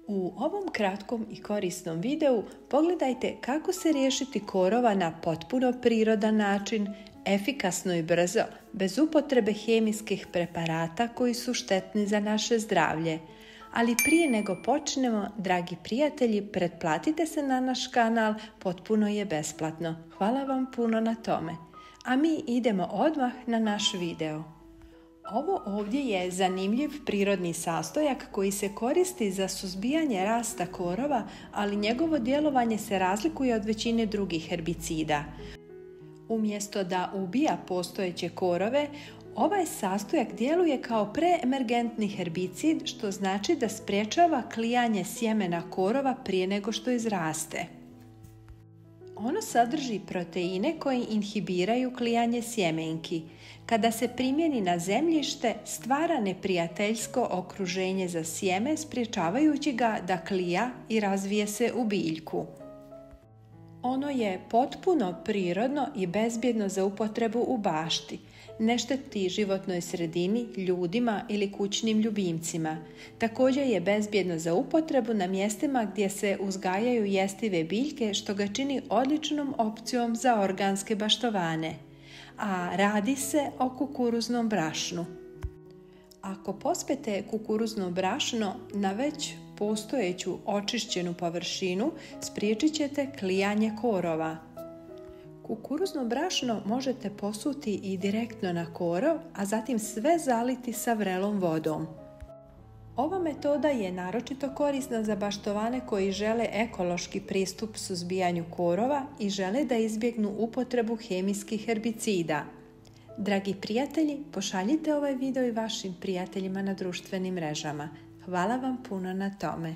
U ovom kratkom i korisnom videu pogledajte kako se riješiti korova na potpuno prirodan način, efikasno i brzo, bez upotrebe hemijskih preparata koji su štetni za naše zdravlje. Ali prije nego počnemo, dragi prijatelji, pretplatite se na naš kanal, potpuno je besplatno. Hvala vam puno na tome. A mi idemo odmah na naš video. Ovo ovdje je zanimljiv prirodni sastojak koji se koristi za suzbijanje rasta korova, ali njegovo djelovanje se razlikuje od većine drugih herbicida. Umjesto da ubija postojeće korove, ovaj sastojak djeluje kao preemergentni herbicid, što znači da sprječava klijanje sjemena korova prije nego što izraste. Ono sadrži proteine koji inhibiraju klijanje sjemenki. Kada se primjeni na zemljište, stvara neprijateljsko okruženje za sjeme, sprječavajući ga da klija i razvije se u biljku. Ono je potpuno prirodno i bezbjedno za upotrebu u bašti. Ne šteti životnoj sredini, ljudima ili kućnim ljubimcima. Također je bezbjedno za upotrebu na mjestima gdje se uzgajaju jestive biljke, što ga čini odličnom opcijom za organske baštovane. A radi se o kukuruznom brašnu. Ako pospete kukuruzno brašno na već postojeću očišćenu površinu, spriječit ćete klijanje korova. Kukuruzno brašno možete posuti i direktno na korov, a zatim sve zaliti sa vrelom vodom. Ova metoda je naročito korisna za baštovane koji žele ekološki pristup suzbijanju korova i žele da izbjegnu upotrebu hemijskih herbicida. Dragi prijatelji, pošaljite ovaj video i vašim prijateljima na društvenim mrežama. Hvala vam puno na tome.